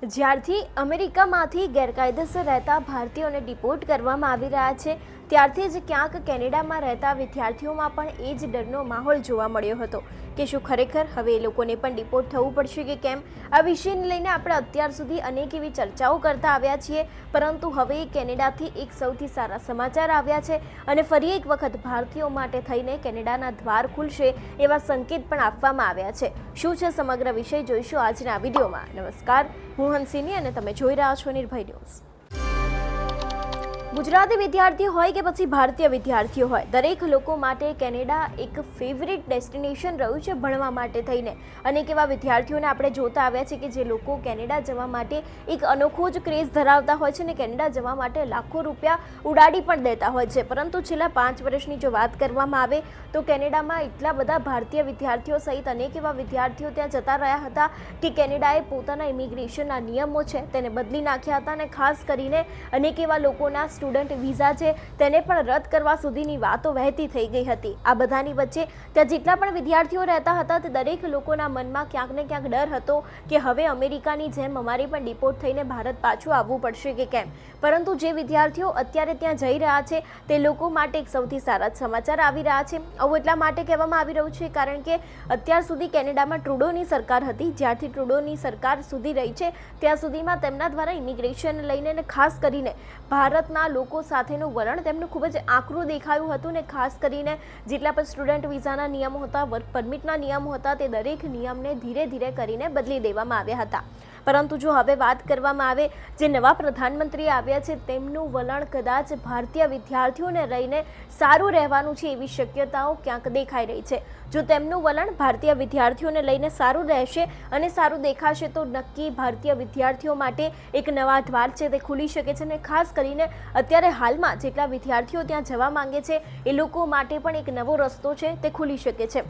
જ્યારથી અમેરિકામાંથી ગેરકાયદેસર રહેતા ભારતીયોને ડિપોર્ટ કરવામાં આવી રહ્યા છે ત્યારથી જ ક્યાંક કેનેડામાં રહેતા વિદ્યાર્થીઓમાં પણ એ જ ડરનો માહોલ જોવા મળ્યો હતો કે શું ખરેખર હવે એ લોકોને પણ ડિપોર્ટ થવું પડશે કે કેમ। આ વિષયને લઈને આપણે અત્યાર સુધી અનેક એવી ચર્ચાઓ કરતા આવ્યા છીએ, પરંતુ હવે કેનેડાથી એક સૌથી સારા સમાચાર આવ્યા છે અને ફરી એક વખત ભારતીયો માટે થઈને કેનેડાના દ્વાર ખુલશે એવા સંકેત પણ આપવામાં આવ્યા છે। શું છે સમગ્ર વિષય જોઈશું આજના વિડીયોમાં। નમસ્કાર, હું હંસિની અને તમે જોઈ રહ્યા છો નિર્ભય ન્યૂઝ। ગુજરાતી વિદ્યાર્થીઓ હોય કે પછી ભારતીય વિદ્યાર્થીઓ હોય, દરેક લોકો માટે કેનેડા એક ફેવરિટ ડેસ્ટિનેશન રહ્યું છે ભણવા માટે થઈને। અનેક એવા વિદ્યાર્થીઓને આપણે જોતા આવ્યા છે કે જે લોકો કેનેડા જવા માટે એક અનોખો જ ક્રેઝ ધરાવતા હોય છે અને કેનેડા જવા માટે લાખો રૂપિયા ઉડાડી પણ દેતા હોય છે। પરંતુ છેલ્લા 5 વર્ષની જો વાત કરવામાં આવે તો કેનેડામાં એટલા બધા ભારતીય વિદ્યાર્થીઓ સહિત અનેક એવા વિદ્યાર્થીઓ ત્યાં જતા રહ્યા હતા કે કેનેડાએ પોતાના ઇમિગ્રેશનના નિયમો છે તેને બદલી નાખ્યા હતા અને ખાસ કરીને અનેક એવા લોકોના સ્ટુડન્ટ વિઝા છે તેને પણ રદ કરવા સુધીની વાતો વહેતી થઈ ગઈ હતી। આ બધાની વચ્ચે ત્યાં જેટલા પણ વિદ્યાર્થીઓ રહેતા હતા તે દરેક લોકોના મનમાં ક્યાંક ને ક્યાંક ડર હતો કે હવે અમેરિકાની જેમ અમારે પણ ડિપોર્ટ થઈને ભારત પાછું આવવું પડશે કે કેમ। પરંતુ જે વિદ્યાર્થીઓ અત્યારે ત્યાં જઈ રહ્યા છે તે લોકો માટે એક સૌથી સારા સમાચાર આવી રહ્યા છે। આવું એટલા માટે કહેવામાં આવી રહ્યું છે કારણ કે અત્યાર સુધી કેનેડામાં ટ્રુડોની સરકાર હતી। જ્યારથી ટ્રુડોની સરકાર સુધી રહી છે ત્યાં સુધીમાં તેમના દ્વારા ઇમિગ્રેશન લઈને અને ખાસ કરીને ભારતના લોકો સાથેનું વલણ તેમનું ખૂબ જ આકરું દેખાયું હતું ને ખાસ કરીને જેટલા પણ સ્ટુડન્ટ વિઝાના નિયમો હતા, વર્ક પરમિટના નિયમો હતા તે દરેક નિયમને ધીરે ધીરે કરીને બદલી દેવામાં આવ્યા હતા। પરંતુ જો હવે વાત કરવામાં આવે જે નવા પ્રધાનમંત્રી આવ્યા છે તેમનું વલણ કદાચ ભારતીય વિદ્યાર્થીઓને રહીને સારું રહેવાનું છે એવી શક્યતાઓ ક્યાંક દેખાઈ રહી છે। જો તેમનું વલણ ભારતીય વિદ્યાર્થીઓને લઈને સારું રહેશે અને સારું દેખાશે તો નક્કી ભારતીય વિદ્યાર્થીઓ માટે એક નવા દ્વાર છે તે ખુલી શકે છે અને ખાસ કરીને અત્યારે હાલમાં જેટલા વિદ્યાર્થીઓ ત્યાં જવા માંગે છે એ લોકો માટે પણ એક નવો રસ્તો છે તે ખુલી શકે છે।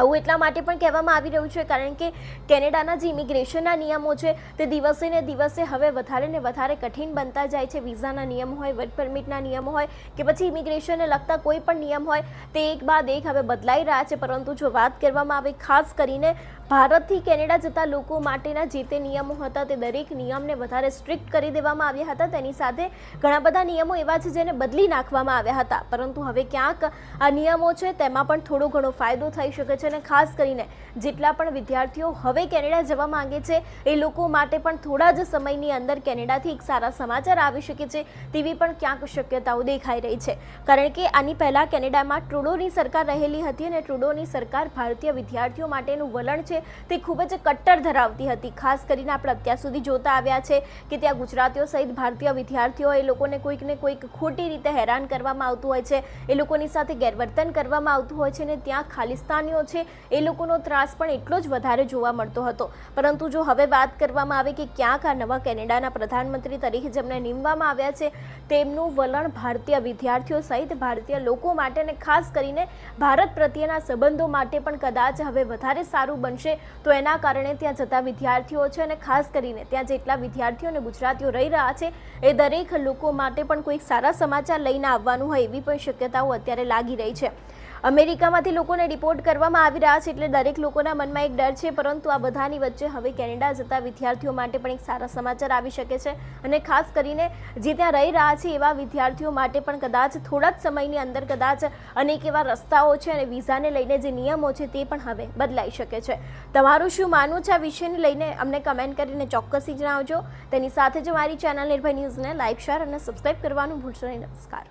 આવું એટલા માટે પણ કહેવામાં આવી રહ્યું છે કારણ કે કેનેડાના જે ઇમિગ્રેશનના નિયમો છે તે દિવસે ને દિવસે હવે વધારે ને વધારે કઠિન બનતા જાય છે। વિઝાના નિયમ હોય, વર્ક પરમિટના નિયમો હોય કે પછી ઇમિગ્રેશનને લગતા કોઈ પણ નિયમ હોય તે એક બાદ એક હવે બદલાઈ રહ્યા છે। પરંતુ જો વાત કરવામાં આવે ખાસ કરીને ભારતથી કેનેડા જતા લોકો માટેના જે તે નિયમો હતા તે દરેક નિયમને વધારે સ્ટ્રિક્ટ કરી દેવામાં આવ્યા હતા। તેની સાથે ઘણા બધા નિયમો એવા છે જેને બદલી નાખવામાં આવ્યા હતા, પરંતુ હવે ક્યાંક આ નિયમો છે તેમાં પણ થોડો ઘણો ફાયદો થઈ શકે છે અને ખાસ કરીને જેટલા પણ વિદ્યાર્થીઓ હવે કેનેડા જવા માંગે છે એ લોકો માટે પણ થોડા જ સમયની અંદર કેનેડાથી એક સારા સમાચાર આવી શકે છે તેવી પણ ક્યાંક શક્યતાઓ દેખાઈ રહી છે। કારણ કે આની પહેલાં કેનેડામાં ટ્રુડોની સરકાર રહેલી હતી અને ટ્રુડોની સરકાર ભારતીય વિદ્યાર્થીઓ માટેનું વલણ છે તે ખૂબ જ કટ્ટર ધરાવતી હતી। ખાસ કરીને આપણે અત્યાર સુધી જોતા આવ્યા છે કે ત્યાં ગુજરાતીઓ સહિત ભારતીય વિદ્યાર્થીઓ એ લોકોને કોઈક ને કોઈક ખોટી રીતે હેરાન કરવામાં આવતું હોય છે, એ લોકોની સાથે ગેરવર્તન કરવામાં આવતું હોય છે અને ત્યાં ખાલિસ્તાનીઓ છે એ લોકોનો ત્રાસ પણ એટલો જ વધારે જોવા મળતો હતો। પરંતુ જો હવે વાત કરવામાં આવે કે ક્યાંક આ નવા કેનેડાના પ્રધાનમંત્રી તરીકે જેમને નીમવામાં આવ્યા છે તેમનું વલણ ભારતીય વિદ્યાર્થીઓ સહિત ભારતીય લોકો માટે અને ખાસ કરીને ભારત પ્રત્યેના સંબંધો માટે પણ કદાચ હવે વધારે સારું બનશે। તો એના કારણે ત્યાં જતા વિદ્યાર્થીઓ છે અને ખાસ કરીને ત્યાં જેટલા વિદ્યાર્થીઓ અને ગુજરાતીઓ રહી રહ્યા છે એ દરેક લોકો માટે પણ કોઈ સારા સમાચાર લઈને આવવાનું હોય એવી પણ શક્યતાઓ અત્યારે લાગી રહી છે। અમેરિકામાંથી લોકોને ડિપોર્ટ કરવામાં આવી રહ્યા છે એટલે દરેક લોકોના મનમાં એક ડર છે, પરંતુ આ બધાની વચ્ચે હવે કેનેડા જતા વિદ્યાર્થીઓ માટે પણ એક સારા સમાચાર આવી શકે છે અને ખાસ કરીને જે ત્યાં રહી રહ્યા છે એવા વિદ્યાર્થીઓ માટે પણ કદાચ થોડા જ સમયની અંદર કદાચ અનેક એવા રસ્તાઓ છે અને વિઝાને લઈને જે નિયમો છે તે પણ હવે બદલાઈ શકે છે। તમારું શું માનવું છે આ વિષયને લઈને અમને કમેન્ટ કરીને ચોક્કસથી જણાવજો। તેની સાથે જ મારી ચેનલ નિર્ભય ન્યૂઝને લાઇક, શેર અને સબસ્ક્રાઇબ કરવાનું ભૂલશો નહીં। નમસ્કાર।